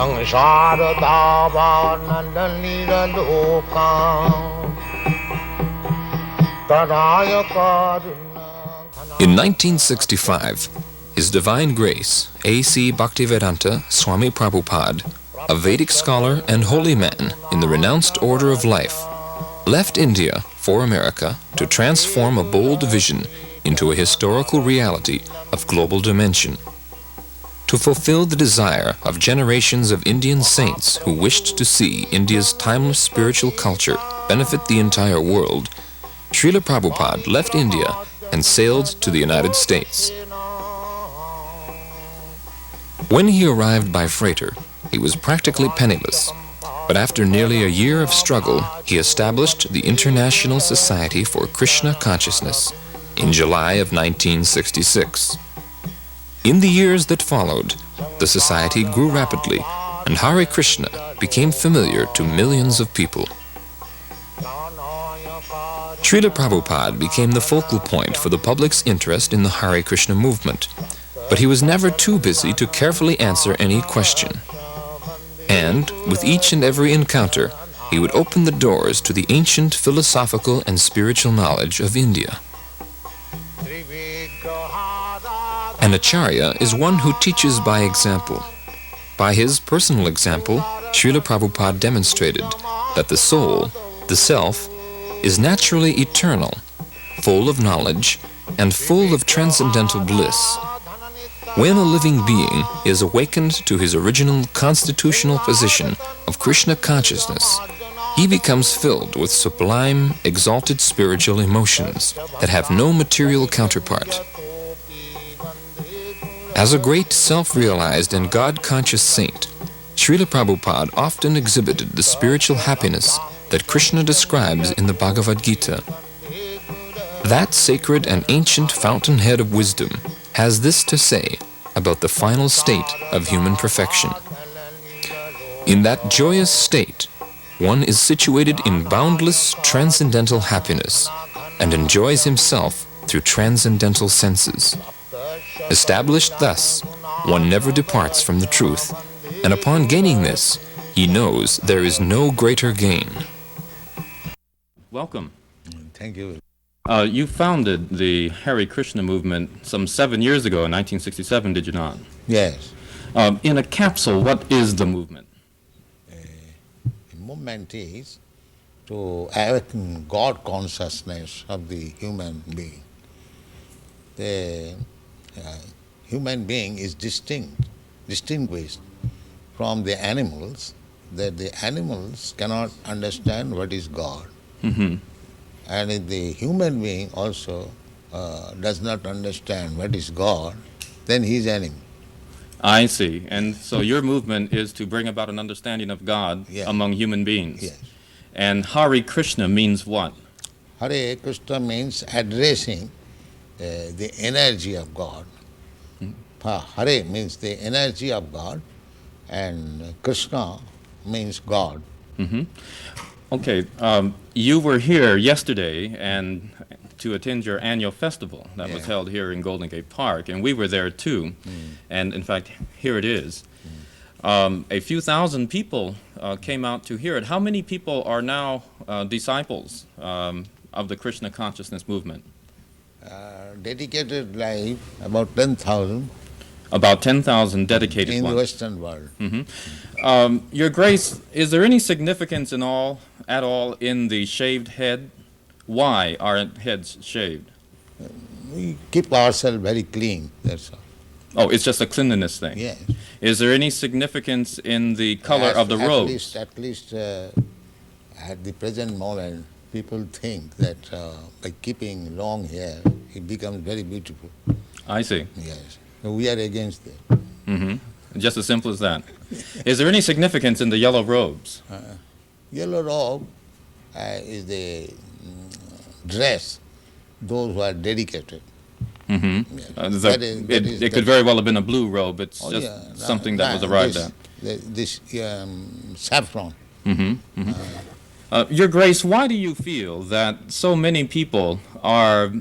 In 1965, His Divine Grace A.C. Bhaktivedanta Swami Prabhupada, a Vedic scholar and holy man in the renounced order of life, left India for America to transform a bold vision into a historical reality of global dimension. To fulfill the desire of generations of Indian saints who wished to see India's timeless spiritual culture benefit the entire world, Srila Prabhupada left India and sailed to the United States. When he arrived by freighter, he was practically penniless, but after nearly a year of struggle, he established the International Society for Krishna Consciousness in July of 1966. In the years that followed, the society grew rapidly, and Hare Krishna became familiar to millions of people. Srila Prabhupada became the focal point for the public's interest in the Hare Krishna movement, but he was never too busy to carefully answer any question. And, with each and every encounter, he would open the doors to the ancient philosophical and spiritual knowledge of India. An Acharya is one who teaches by example. By his personal example, Srila Prabhupada demonstrated that the soul, the self, is naturally eternal, full of knowledge, and full of transcendental bliss. When a living being is awakened to his original constitutional position of Krishna consciousness, he becomes filled with sublime, exalted spiritual emotions that have no material counterpart. As a great self-realized and God-conscious saint, Srila Prabhupada often exhibited the spiritual happiness that Krishna describes in the Bhagavad Gita. That sacred and ancient fountainhead of wisdom has this to say about the final state of human perfection. In that joyous state, one is situated in boundless transcendental happiness and enjoys himself through transcendental senses. Established thus, one never departs from the truth, and upon gaining this, he knows there is no greater gain. Welcome. Thank you. You founded the Hare Krishna movement some 7 years ago in 1967, did you not? Yes. In a capsule, what is the movement? The movement is to awaken God consciousness of the human being. The human being is distinguished from the animals, that the animals cannot understand what is God. Mm-hmm. And if the human being also does not understand what is God, then he is animal. I see. And so your movement is to bring about an understanding of God among human beings. Yes. And Hare Krishna means what? Hare Krishna means addressing the energy of God. Hare means the energy of God, and Krishna means God. Mm-hmm. Okay, you were here yesterday and to attend your annual festival that was held here in Golden Gate Park, and we were there too. And in fact, here it is. A few thousand people came out to hear it. How many people are now disciples of the Krishna Consciousness movement? Dedicated life, about 10,000. About 10,000 dedicated in ones. the Western world. Mm-hmm. Your Grace, is there any significance at all in the shaved head? Why are heads shaved? We keep ourselves very clean, that's all. Oh, it's just a cleanliness thing? Yes. Is there any significance in the color of the robes? At least at the present moment, people think that by keeping long hair, it becomes very beautiful. I see. Yes. So we are against that. Mm-hmm. Just as simple as that. Is there any significance in the yellow robes? Yellow robe is the dress, those who are dedicated. Mm-hmm. Yes. It could very well have been a blue robe. It's something that was arrived at. This saffron. Mm-hmm. Mm-hmm. Your Grace, why do you feel that so many people are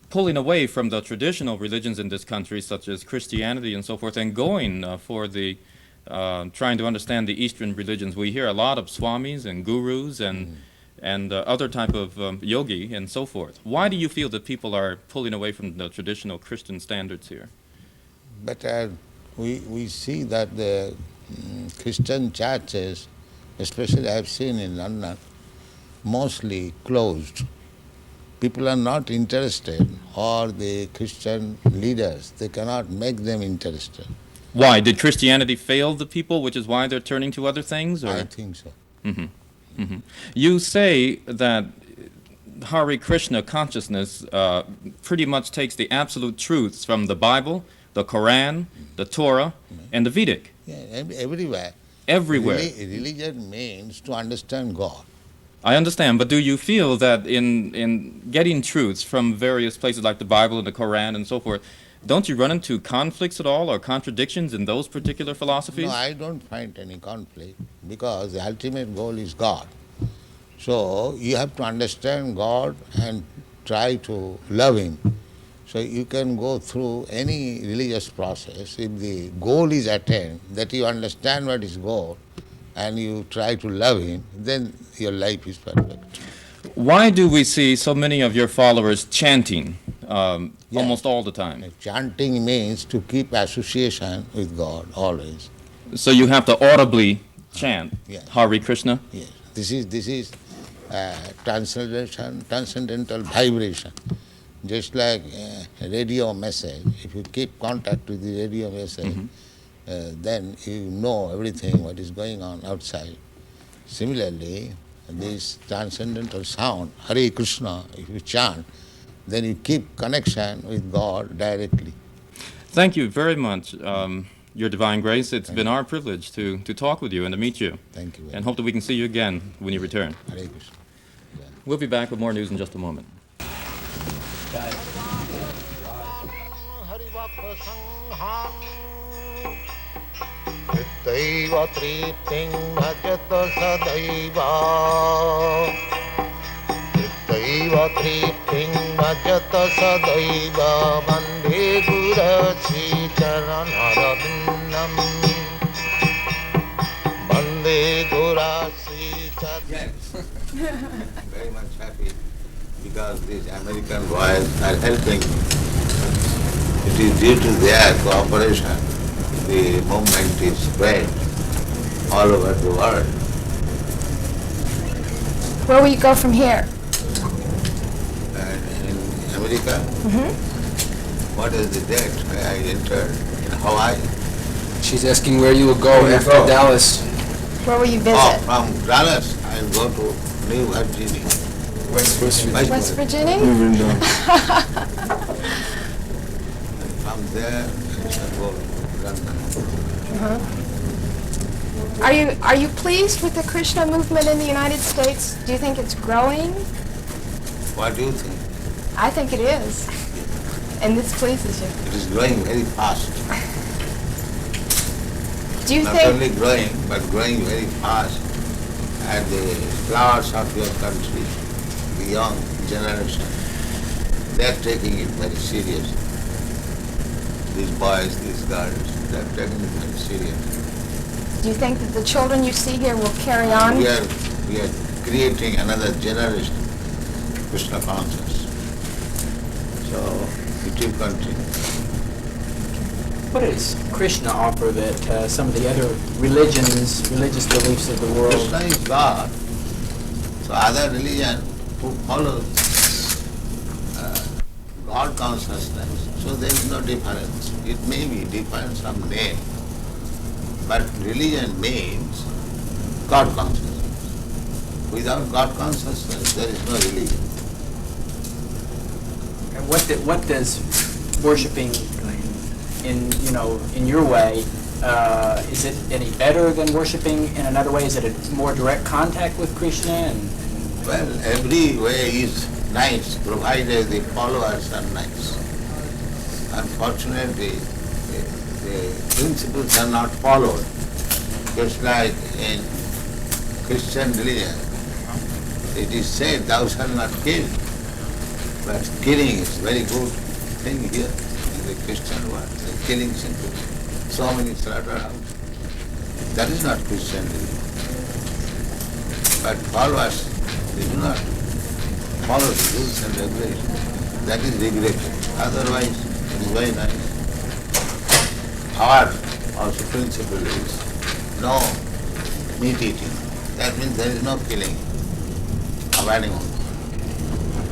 pulling away from the traditional religions in this country, such as Christianity and so forth, and going for the trying to understand the Eastern religions, we hear a lot of swamis and gurus and other type of yogi and so forth. Why do you feel that people are pulling away from the traditional Christian standards here? But we see that the Christian churches, especially I have seen in London, mostly closed. People are not interested, or the Christian leaders, they cannot make them interested. Why? Did Christianity fail the people, which is why they're turning to other things? Or? I think so. You say that Hare Krishna consciousness pretty much takes the absolute truths from the Bible, the Quran, the Torah, and the Vedic. Yeah, everywhere. Everywhere. Religion means to understand God. I understand, but do you feel that in getting truths from various places like the Bible and the Quran and so forth, don't you run into conflicts at all or contradictions in those particular philosophies? No, I don't find any conflict, because the ultimate goal is God. So you have to understand God and try to love Him. So you can go through any religious process. If the goal is attained, that you understand what is goal, and you try to love Him, then your life is perfect. Why do we see so many of your followers chanting almost all the time? Chanting means to keep association with God always. So you have to audibly chant Hare Krishna? Yes. This is transcendental vibration. Just like a radio message, if you keep contact with the radio message, then you know everything what is going on outside. Similarly, this transcendental sound, Hare Krishna, if you chant, then you keep connection with God directly. Thank you very much, Your Divine Grace. It's been our privilege to talk with you and to meet you. Thank you. And hope that we can see you again when you return. Hare Krishna. We'll be back with more news in just a moment. Daiva tripting bhajata sadaiva. Daiva tripting bhajata sadaiva. Vande Gurasi charanarabindam. Vande Gurasi charanarabindam. Very much happy because these American boys are helping. It is due to their cooperation the movement is spread all over the world. Where will you go from here? In America? What is the date where I entered? In Hawaii? She's asking where you will go after Dallas. Where will you visit? Oh, from Dallas I will go to New Virginia. West Virginia. West Virginia? From there I shall go to London. Are you pleased with the Krishna movement in the United States? Do you think it's growing? What do you think? I think it is. And this pleases you. It is growing very fast. Do you Not think only growing, but growing very fast. And the flowers of your country, the young generation, they are taking it very seriously. These boys, these girls, they are taking it very seriously. do you think that the children you see here will carry on? We are creating another generation, Krishna consciousness. So it will continue. What does Krishna offer that some of the other religious beliefs of the world? Krishna is God. So other religion who follows God consciousness, so there is no difference. It may be different some name, but religion means God consciousness. Without God consciousness, there is no religion. And what does worshiping in your way, is it any better than worshiping in another way? Is it a more direct contact with Krishna? Well, every way is nice, provided the followers are nice. Unfortunately, the principles are not followed. Just like in Christian religion, it is said, thou shalt not kill. But killing is very good thing here in the Christian world. The killing simply, so many slaughterhouses. That is not Christian religion. But followers, they do not follow the rules and regulations. That is regretted. Otherwise, it is very nice. Our also principle is no meat eating. That means there is no killing of animals.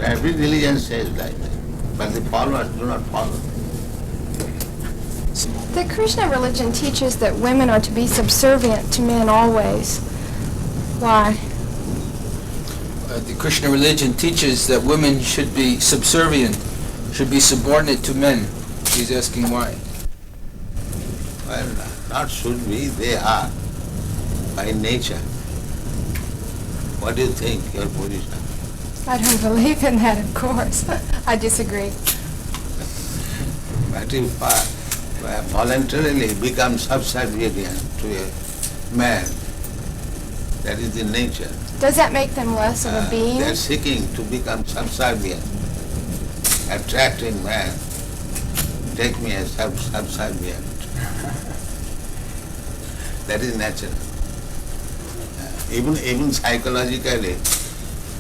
Every religion says like that, but the followers do not follow. The Krishna religion teaches that women are to be subservient to men always. Why? The Krishna religion teaches that women should be subservient, should be subordinate to men. He's asking why. Well, not should be, they are, by nature. What do you think, your position? I don't believe in that, of course. I disagree. But if voluntarily become subservient to a man, that is the nature. Does that make them less of a being? They are seeking to become subservient, attracting man. Take me as subservient. That is natural. Even psychologically,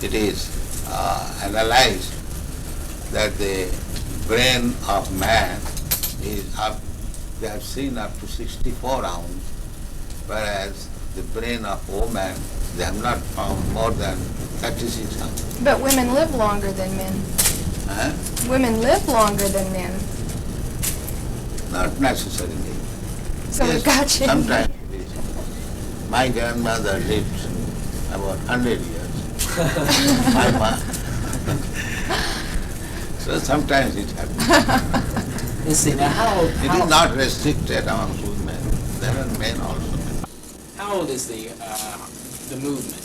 it is analyzed that the brain of man is up, they have seen up to 64 ounces, whereas the brain of woman, they have not found more than 36 ounces. But women live longer than men. Huh? Women live longer than men. Not necessarily. So we got you. Sometimes it is. My grandmother lived about 100 years. My mom. So sometimes it happens. You see, now It is not restricted among women. There are men also. how old is the movement?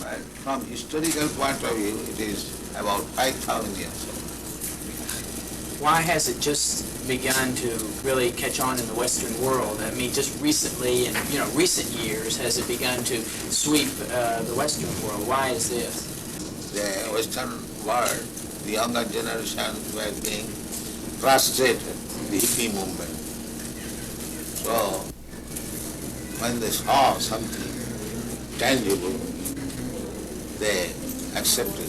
But from historical point of view, it is about 5,000 years old. Why has it just begun to really catch on in the Western world? I mean, just recently, in recent years, has it begun to sweep the Western world? Why is this? The Western world, the younger generation were being frustrated, the hippie movement. So, when they saw something tangible, they accepted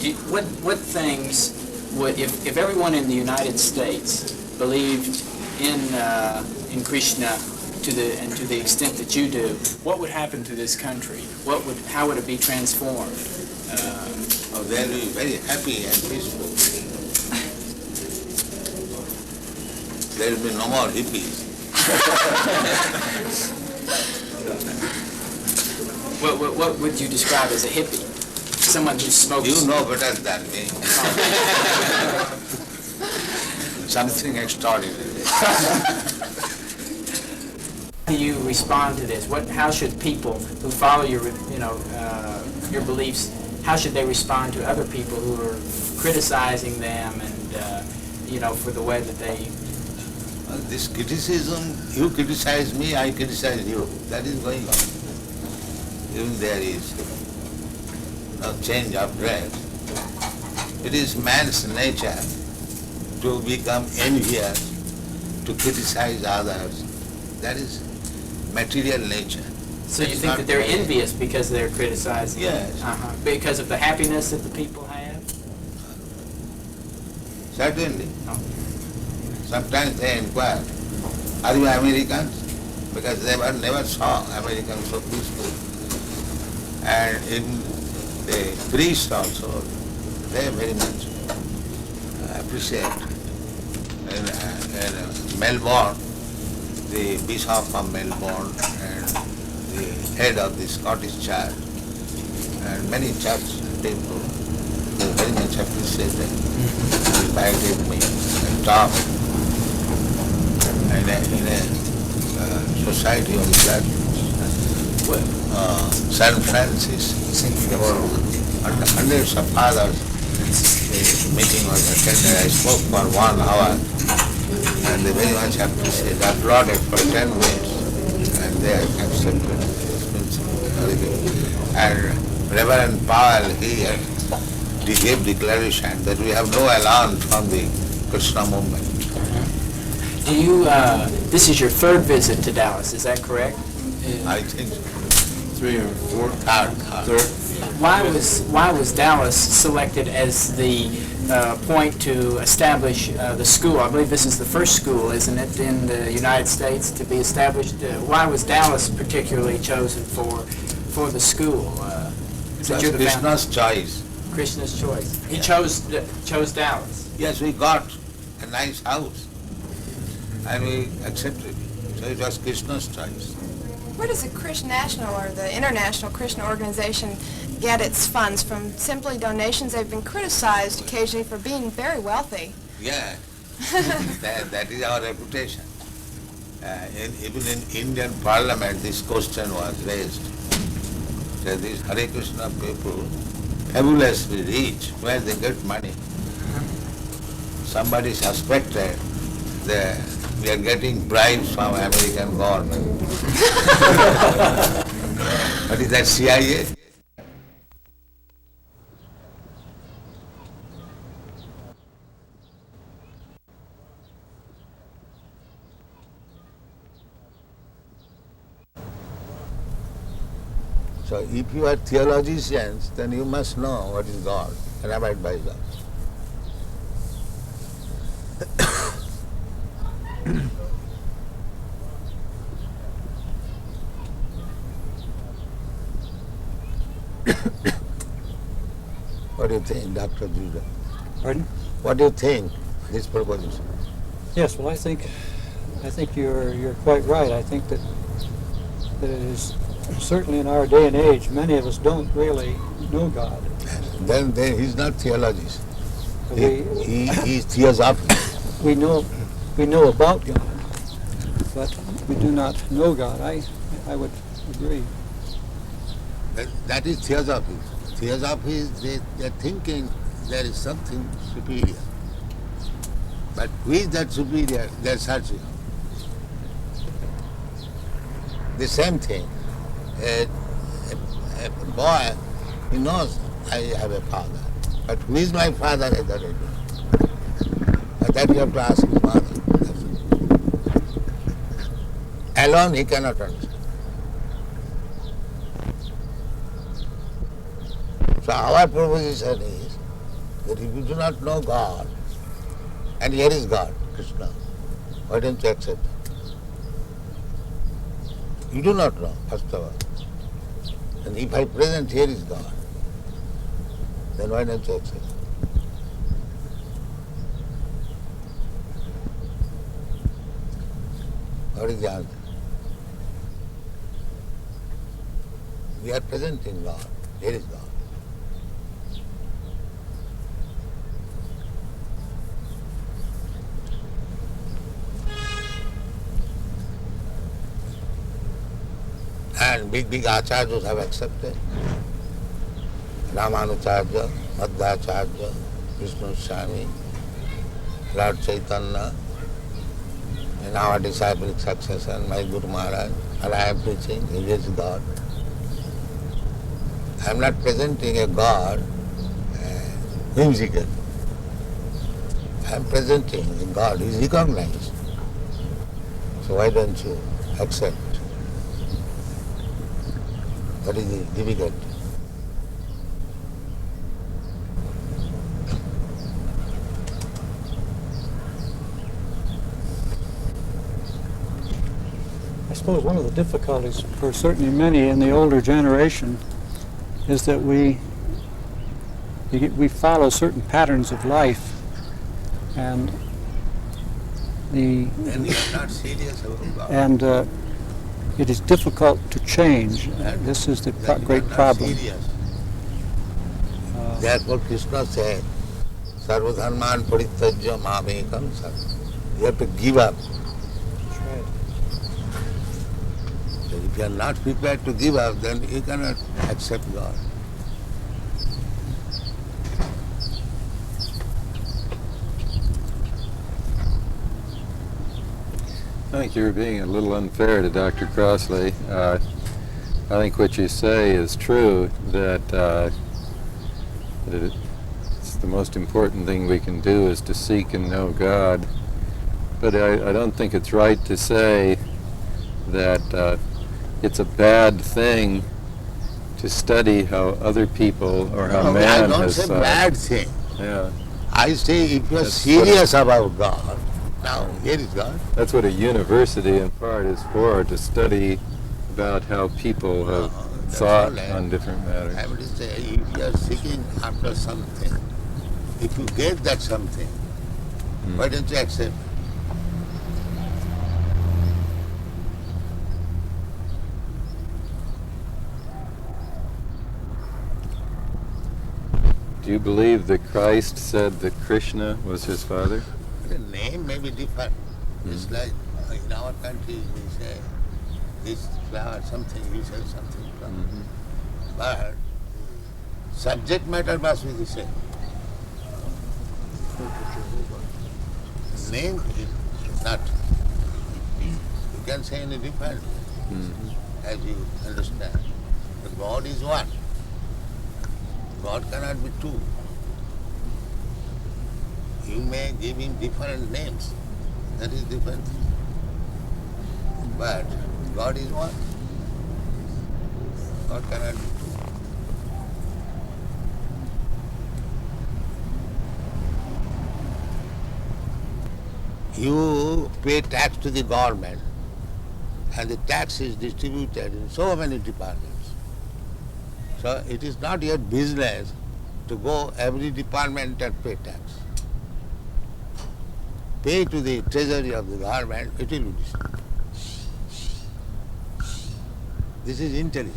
it. What things would, if everyone in the United States believed in Krishna to the extent that you do, what would happen to this country? How would it be transformed? They'll be very happy and peaceful. There will be no more hippies. What would you describe as a hippie? Someone who smokes. You know better than me. Something extraordinary. How do you respond to this? How should people who follow your your beliefs? How should they respond to other people who are criticizing them and for the way that they? This criticism, you criticize me, I criticize you. That is going on. Even there is no change of dress. It is man's nature to become envious, to criticize others. That is material nature. So you think that they're envious because they're criticizing? Yes. Because of the happiness that the people have? Certainly. Oh. Sometimes they inquire, are you Americans? Because they never saw Americans so peaceful. And in the priests also, they very much appreciate. In Melbourne, the Bishop of Melbourne and the head of the Scottish Church and many church people, they very much appreciated. Invited me and talked. In a society on that San Francisco, there were hundreds of fathers. The meeting was attended. I spoke for 1 hour, and they very much appreciated. I applauded for 10 minutes, and they accepted. And Reverend Powell, he gave declaration that we have no alarm from the Krishna movement. Do you, this is your third visit to Dallas, is that correct? I think so. 3 or 4? Third. Why was Dallas selected as the point to establish the school? I believe this is the first school, isn't it, in the United States to be established? Why was Dallas particularly chosen for the school? That's Krishna's choice. Krishna's choice. He chose Dallas. Yes, we got a nice house and we accepted it. So it was Krishna's choice. Where does the Krishna National or the International Krishna Organization get its funds? From simply donations? They've been criticized occasionally for being very wealthy. Yeah, that is our reputation. Even in Indian Parliament, this question was raised. That these Hare Krishna people, fabulously rich, where they get money. Somebody suspected that we are getting bribes from American government. What is that, CIA? So if you are theologians, then you must know what is God and abide by God. What do you think, Dr. Judah? Pardon? What do you think, this proposition? Yes, well, I think you're quite right. I think that it is certainly in our day and age, many of us don't really know God. Then he's not theologist. We He's theosophy. we know about God, but we do not know God. I would agree. That is theosophy. Theosophy is they're thinking there is something superior. But who is that superior? They're searching. The same thing. A boy, he knows I have a father. But who is my father? I don't know. But that you have to ask his mother. Alone he cannot understand. So our proposition is that if you do not know God, and here is God, Krishna, why don't you accept it? You do not know, first of all. And if I present here is God, then why don't you accept it? What is the answer? We are presenting God, here is God. And big acharyas have accepted. Ramanucharya, Madhvacharya, Vishnu Swami, Lord Chaitanya, in our disciplic succession, my Guru Maharaj, and I am preaching, he is God. I am not presenting a God whimsical. I am presenting a God who is recognized. So why don't you accept? That is difficult. I suppose one of the difficulties for certainly many in the older generation is that we follow certain patterns of life, and And we are not serious about God. and it is difficult to change. This is the great problem. Therefore Krishna said, Sarvadharman parityajya mamekam sarva. You have to give up. That's right. So if you are not prepared to give up, then you cannot accept God. I think you're being a little unfair to Dr. Crossley. I think what you say is true, that it's the most important thing we can do is to seek and know God. But I don't think it's right to say that it's a bad thing to study how other people or how man I don't has say bad thing. Yeah. I say if you are That's serious about God, now here is God. That's what a university in part is for, to study about how people have That's thought all right. on different matters. I would say if you are seeking after something, if you get that something, why don't you accept? Do you believe that Christ said that Krishna was his father? The name may be different. It's like in our country we say this flower something, he says something. But subject matter must be the same. Name is not. You can say any different, as you understand. But God is one. God cannot be two. You may give him different names. That is different. But God is one. God cannot be two. You pay tax to the government, and the tax is distributed in so many departments. So it is not your business to go every department and pay tax. Pay to the treasury of the government, it will be distributed. This is intelligence.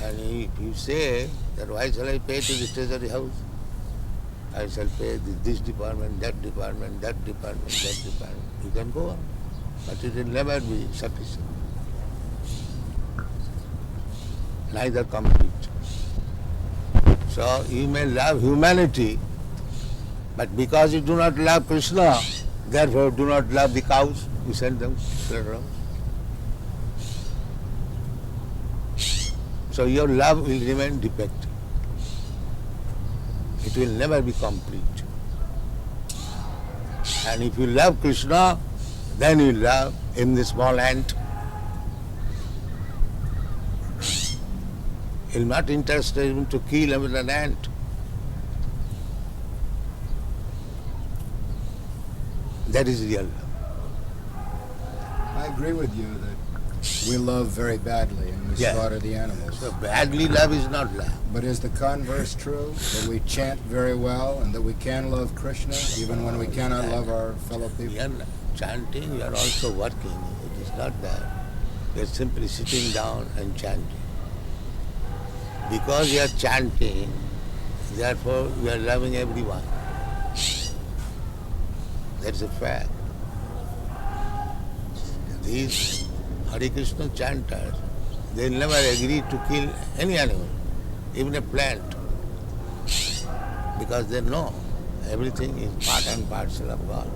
And if you say that why shall I pay to the treasury house? I shall pay this department, that department, that department, that department. You can go on, but it will never be sufficient. Neither complete. So you may love humanity, but because you do not love Krishna, therefore do not love the cows, you send them slaughterhouse. So your love will remain defective. It will never be complete. And if you love Krishna, then you love him, the small ant. You're not interested in to kill him with an ant. That is real love. I agree with you that we love very badly and we slaughter the animals. So badly love is not love. But is the converse true? That we chant very well and that we can love Krishna even when we cannot love our fellow people? You are chanting, you are also working. It is not that. You are simply sitting down and chanting. Because you are chanting, therefore you are loving everyone. That's a fact. These Hare Krishna chanters, they never agree to kill any animal, even a plant, because they know everything is part and parcel of God.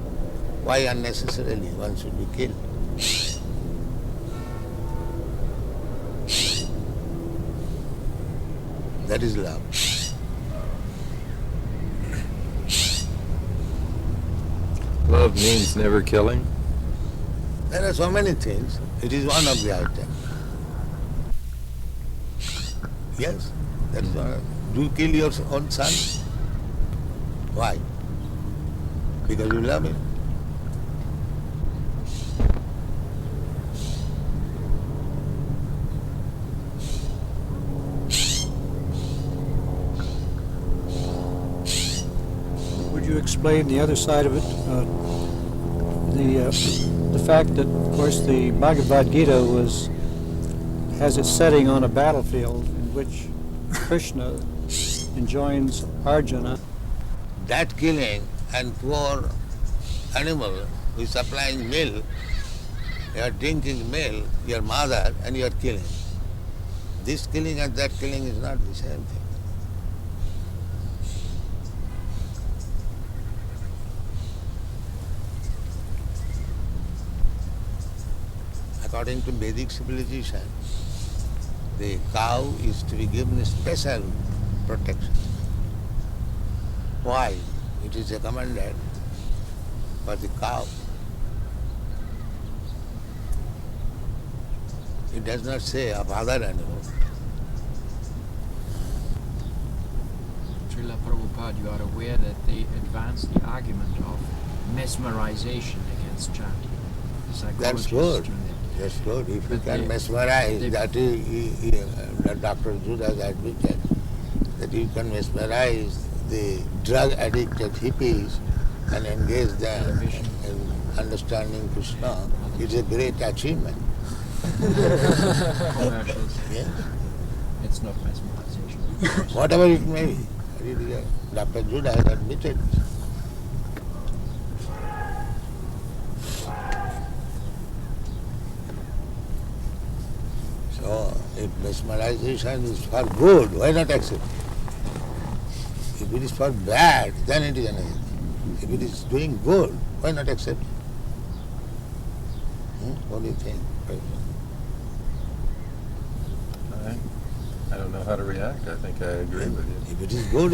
Why unnecessarily one should be killed? That is love. Love means never killing? There are so many things. It is one of the items. Yes, that is one. Do you kill your own son? Why? Because you love him. Would you explain the other side of it? The fact that, of course, the Bhagavad Gita has its setting on a battlefield in which Krishna enjoins Arjuna. That killing and poor animal who is supplying milk, you are drinking milk, your mother, and you are killing. This killing and that killing is not the same thing. According to Vedic civilization, the cow is to be given a special protection. Why? It is recommended for the cow. It does not say of other animals. Srila Prabhupada, you are aware that they advanced the argument of mesmerization against chanting. That's good. That's good. If you can mesmerize, that is, Dr. Judas admitted, that you can mesmerize the drug-addicted hippies and engage them in understanding Krishna. It's a great achievement. Commercials. Yes. It's not mesmerization. Whatever it may be. Dr. Judas has admitted. So, if mesmerization is for good, why not accept it? If it is for bad, then it is anything. If it is doing good, why not accept it? What do you think? I don't know how to react. I think I agree with you. If it is good,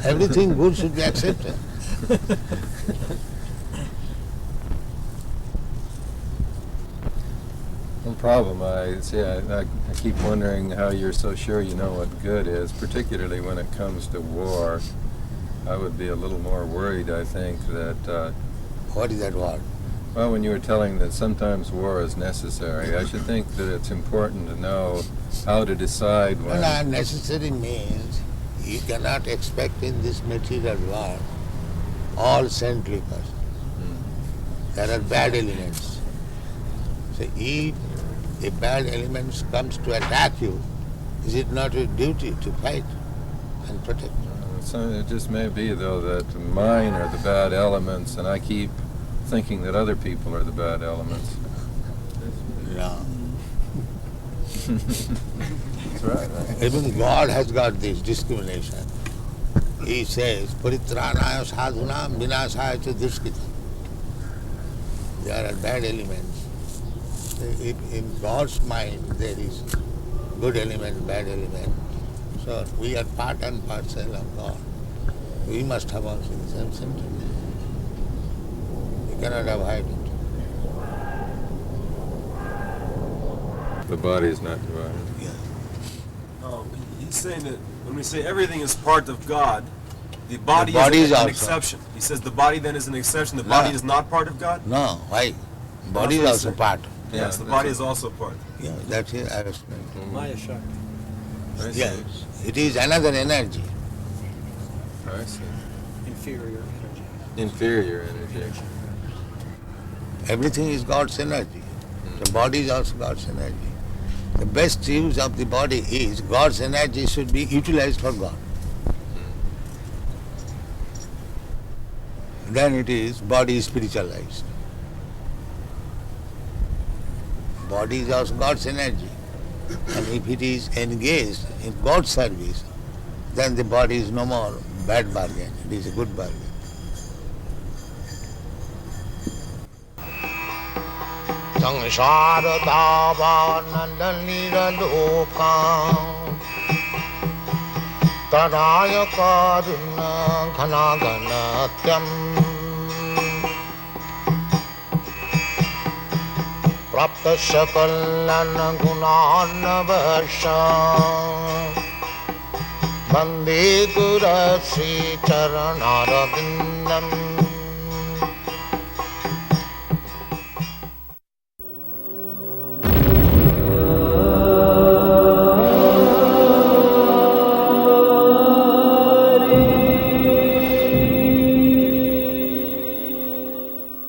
everything good should be accepted. No problem. I keep wondering how you're so sure you know what good is, particularly when it comes to war. I would be a little more worried, I think, that... What is that word? Well, when you were telling that sometimes war is necessary, I should think that it's important to know how to decide when... Well, necessary means you cannot expect in this material world all saintly persons. There are bad elements. So if a bad element comes to attack you, is it not your duty to fight and protect? So it just may be, though, that mine are the bad elements, and I keep thinking that other people are the bad elements. No. That's right. Even God has got this discrimination. He says, Paritranaya sadhunam vinasaya cha dushkita. There are bad elements. In God's mind there is good element, bad element. So we are part and parcel of God. We must have also the same sentiment. You cannot avoid it. The body is not divided. He's saying that when we say everything is part of God, the body is an also. exception. He says the body then is an exception. The body is not part of God? No, why? Body is also part. Yes, the body is also part. Yeah, that's it. I explained. Maya Shakti. Yes, it is another energy. I see. Inferior energy. Inferior energy. Everything is God's energy. The body is also God's energy. The best use of the body is God's energy should be utilized for God. Then it is body spiritualized. Body is also God's energy. And if it is engaged in God's service, then the body is no more bad bargain. It is a good bargain. Sangsara davanandalira lokam taraya karuna ghana ghanatyam prapta sakalana gunana varsham Vande Guru Sri Charanarabindam